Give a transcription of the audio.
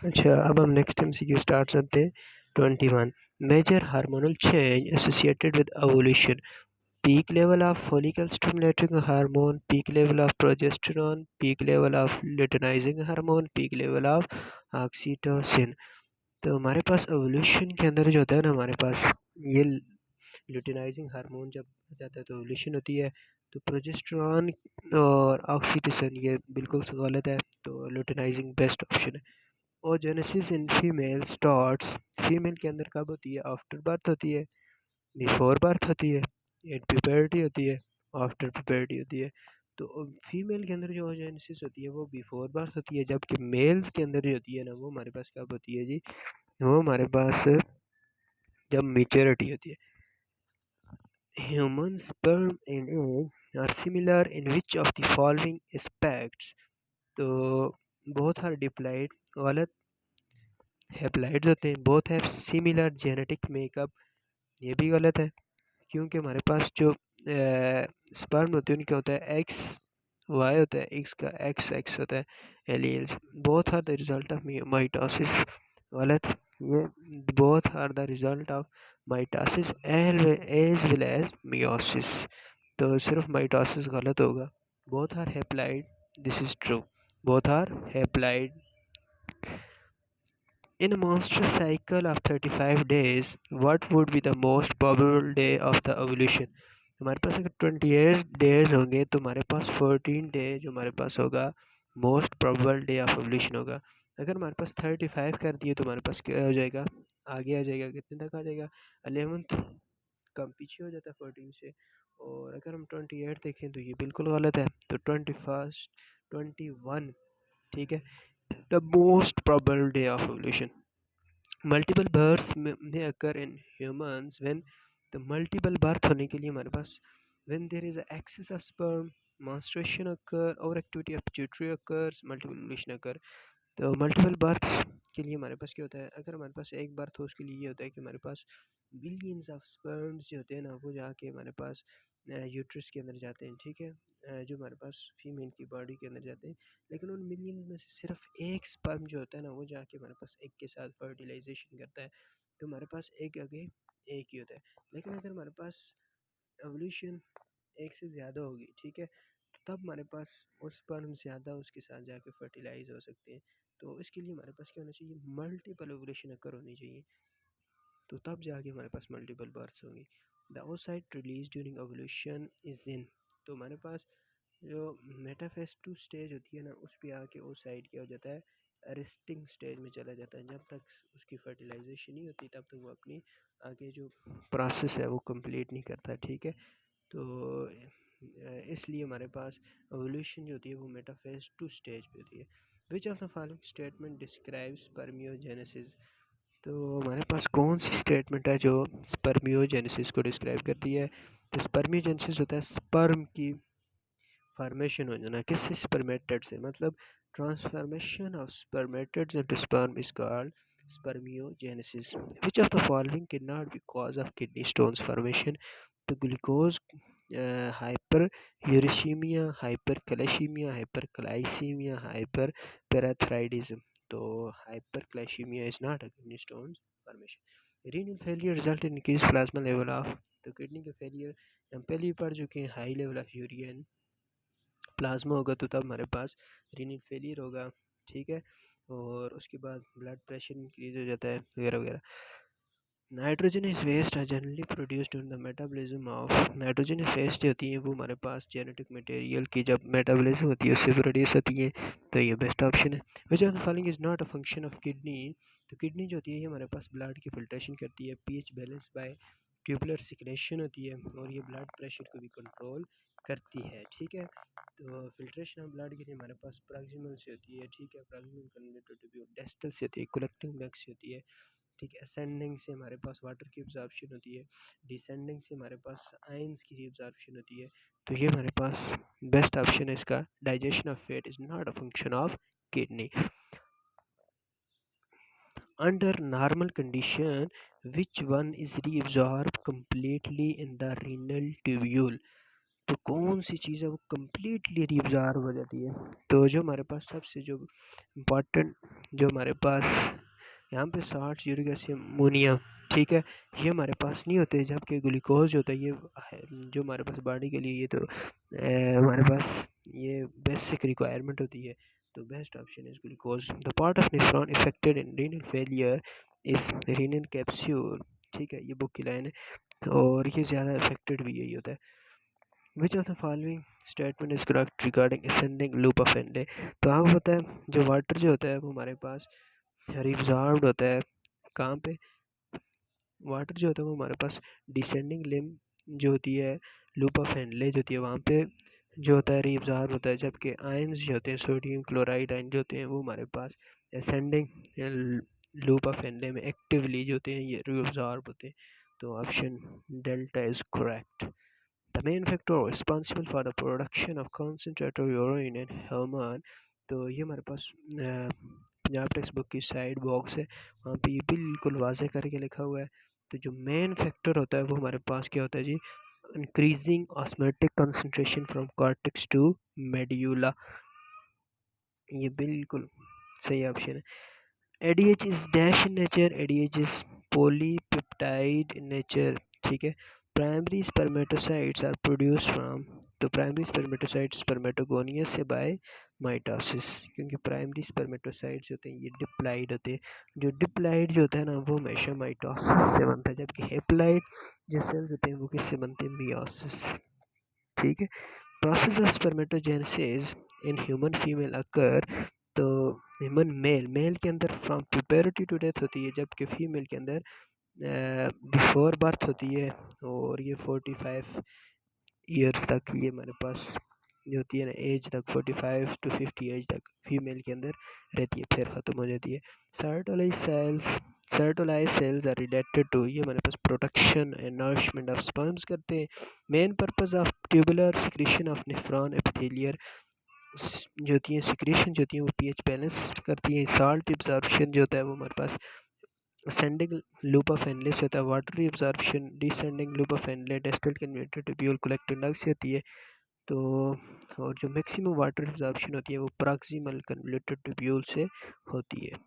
अच्छा, अब हम नेक्स्ट एमसीक्यू स्टार्ट करते हैं। 21 major hormonal change associated with ovulation. Peak level of follicle stimulating hormone, peak level of progesterone, peak level of luteinizing hormone, peak level of oxytocin. तो हमारे पास ovulation के अंदर जो होता है ना, हमारे पास ये लुटेनाइजिंग हार्मोन जब आ जाता है तो ओवुलेशन होती है। तो प्रोजेस्टेरॉन और ऑक्सीटोसिन ये बिल्कुल गलत है, तो लुटेनाइजिंग बेस्ट ऑप्शन है। और genesis in female starts, female के अंदर कब होती है? आफ्टर बर्थ होती है, बिफोर बर्थ होती है, एट प्यूबर्टी होती है, आफ्टर प्यूबर्टी होती है। तो फीमेल के अंदर जो जेनेसिस होती है वो बिफोर बर्थ होती है, जबकि मेल्स के अंदर जो होती है ना वो हमारे पास कब होती है जी? वो हमारे पास जब मेच्योरिटी होती है। Human sperm and egg are similar in which of the following aspects. तो बोथ आर डिप्लॉयड, गलत। हैप्लॉइड्स होते हैं, both have similar genetic makeup, ये भी गलत है। क्योंकि हमारे पास जो स्पर्म होते हैं उनका होता है एक्स वाई होता है, एक्स का एक्स एक्स होता है aliens. Both are the result of mitosis, गलत। ये both are the result of mitosis as well as meiosis. तो सिर्फ माइटोसिस गलत होगा। Both are haploid, this is true, both are haploid. In a menstrual cycle of 35 days, what would be the most probable day of the ovulation? हमारे पास अगर 28 days होंगे तो हमारे पास 14 day जो हमारे पास होगा most probable day of ovulation होगा। अगर हमारे पास 35 कर दिए तो हमारे पास क्या हो जाएगा? आगे आ जाएगा, कितने तक आ जाएगा? 11th, कम पीछे हो जाता है 14 से। और अगर हम 28 देखें तो ये बिल्कुल गलत है, तो 21st, 21, ठीक है, the most probable day of ovulation. Multiple birth में अकर इन ह्यूमंस व्हेन, तो मल्टीपल बर्थ होने के लिए हमारे पास when there is excess of sperm, menstruation occur, और activity of pituitary occurs, multiple ovulation occur। तो मल्टीपल बर्थ्स के लिए हमारे पास क्या होता है? अगर हमारे पास एक बर्थ हो उसके लिए ये होता है कि हमारे पास बिलियंस ऑफ स्पर्म्स जो होते हैं ना वो जाके हमारे पास यूट्रस के अंदर जाते हैं, ठीक है, जो हमारे पास फीमेल की बॉडी के अंदर जाते हैं। लेकिन उन मिलियंस में से सिर्फ एक स्पर्म जो होता है ना वो जाके हमारे पास एक के साथ फर्टिलाइजेशन करता है। तो हमारे पास एक आगे एक ही होता है। लेकिन अगर हमारे पास एवोल्यूशन एक से ज़्यादा होगी, ठीक है, तब हमारे पास वो स्पर्म ज़्यादा उसके साथ जाके फर्टिलाइज हो सकते हैं। तो इसके लिए हमारे पास क्या होना चाहिए? मल्टीपल ओवुलेशन अकर होनी चाहिए, तो तब जाके हमारे पास मल्टीपल बर्थ्स होंगी। The oocyte release during ovulation is in, तो हमारे पास जो मेटाफेज 2 स्टेज होती है ना उस पे आके ओसाइट क्या हो जाता है? रेस्टिंग स्टेज में चला जाता है। जब तक उसकी फर्टिलाइजेशन नहीं होती तब तक वो अपनी आगे जो प्रोसेस है वो कंप्लीट नहीं करता, ठीक है। तो इसलिए हमारे पास एवोल्यूशन जो होती है वो मेटाफेज 2 स्टेज पे होती है। Which of the following statement describes spermiogenesis. तो हमारे पास कौन सी स्टेटमेंट है जो स्पर्मियोजेनेसिस को डिस्क्राइब करती है? तो स्पर्मियोजेनेसिस होता है स्पर्म की फॉर्मेशन हो जाना, किससे? स्पर्मेटेड से, मतलब transformation of spermatids into sperm is called spermiogenesis. Which of the following can not be cause of kidney stones formation. तो glucose, hyper uricemia, hyper calcemia, hyper glycemia, hyper parathyroidism. तो hyper glycemia is not a kidney stone formation. Renal failure result in increase plasma level of, तो kidney का failure हम पहले ही पढ़ चुके हैं, high level of urea in plasma होगा तो तब हमारे पास रीनल फेलियर होगा, ठीक है। और उसके बाद ब्लड प्रेशर इंक्रीज हो जाता है वगैरह वगैरह। Nitrogenous waste are generally produced during the metabolism of, nitrogenous waste जो होती है वो हमारे पास जेनेटिक मटेरियल की जब मेटाबॉलिज्म होती है उससे प्रोड्यूस होती है, तो ये बेस्ट ऑप्शन है। Which of the following is not a function of kidney. तो किडनी जो होती है ये हमारे पास ब्लड की फिल्ट्रेशन करती है, pH balance bye tubular secretion होती है, और ये ब्लड प्रेशर को भी कंट्रोल करती है, ठीक है। तो फिल्ट्रेशन ऑफ ब्लड के लिए हमारे पास प्रॉक्सिमल से होती है, ठीक है, प्रॉक्सिमल कन्वर्टेड टू डिस्टल से होती है, कलेक्टिंग डक्ट से होती है, ठीक है। असेंडिंग से हमारे पास वाटर की एब्जॉर्प्शन होती है, डिसेंडिंग से हमारे पास आयंस की एब्जॉर्प्शन होती है। तो ये हमारे पास बेस्ट ऑप्शन है इसका। Digestion of fat is not a function of kidney. Under normal condition which one is reabsorb completely in the renal tubule. तो कौन सी चीज़ है वो कम्प्लीटली रीअब्जॉर्ब हो जाती है? तो जो हमारे पास सबसे जो इम्पॉर्टेंट जो हमारे पास यहाँ पे साल्ट, यूरिक एसिड, अमोनिया, ठीक है, ये हमारे पास नहीं होते, जबकि ग्लूकोज जो होता है ये जो हमारे पास बॉडी के लिए ये तो हमारे पास ये बेसिक रिक्वायरमेंट होती है। तो best option is glucose. The part of nephron affected in renal failure is renal capsule, ठीक है, ये बुक की लाइन है और ये ज़्यादा इफेक्टेड भी यही होता है। Which of the following statement is correct regarding ascending loop of Henle. तो आपको पता है जो वाटर जो होता है वो हमारे पास रिजॉल्व होता है कहाँ पे, वाटर जो होता है वो हमारे पास डिसेंडिंग लिम जो होती है, लूप ऑफ हैंडले जो होती है वहाँ पे जो होता है रीअब्जॉर्ब होता है, जबकि आयंस जो होते हैं सोडियम क्लोराइड आयन जो होते हैं वो हमारे पास असेंडिंग लूप ऑफ हैंडले में एक्टिवली जो होते हैं ये रीअब्जॉर्ब होते हैं। तो option delta is correct. The main factor responsible for the production of concentrated urine and hormone। तो ये हमारे पास पंजाब टेक्स्ट बुक की साइड बॉक्स है, वहाँ पे ये बिल्कुल वाज़े करके लिखा हुआ है। तो जो मेन फैक्टर होता है वो हमारे पास क्या होता है जी, increasing osmotic concentration from cortex to medulla, ये बिल्कुल सही ऑप्शन है। ADH is dash in nature, ADH is polypeptide in nature, ठीक है। Primary spermatocytes are produce from, तो प्राइमरी स्पर्मेटोसाइट्स स्पर्मेटोगोनिया से बाय माइटोसिस, क्योंकि प्राइमरी स्पर्मेटोसाइट्स होते हैं ये डिप्लाइड होते हैं, जो डिप्लाइड जो होता है ना वो हमेशा माइटोसिस से बनता है, जबकि हेप्लाइड जो सेल्स होते हैं वो किससे बनते हैं, मियोसिस से, ठीक है। Process of spermatogenesis in human female occur, तो ह्यूमन मेल, मेल के अंदर फ्रॉम प्यूबरिटी टू डेथ होती है, जबकि फीमेल के अंदर बिफोर बर्थ होती है, और ये 45 ईयर्स तक ये हमारे पास जो होती है ना एज तक 45 टू 50 एज तक फीमेल के अंदर रहती है, फिर ख़त्म हो जाती है। Sertoli's cells are related to, ये हमारे पास protection and nourishment of sperms करते हैं। Main purpose of tubular secretion of nephron epithelial जो होती हैं सिक्रेशन जो होती है वो पीएच बैलेंस करती है। साल्ट एब्जॉर्प्शन जो होता है वो हमारे पास असेंडिंग लूप ऑफ हैंडले से होता है। Water absorption descending loop hand handle distal converted tubule collecting duct से होती है। तो और जो मैक्सिमम वाटर एब्जॉर्प्शन होती है वो प्रॉक्सिमल कन्वोल्यूटेड ट्यूब्यूल से होती है।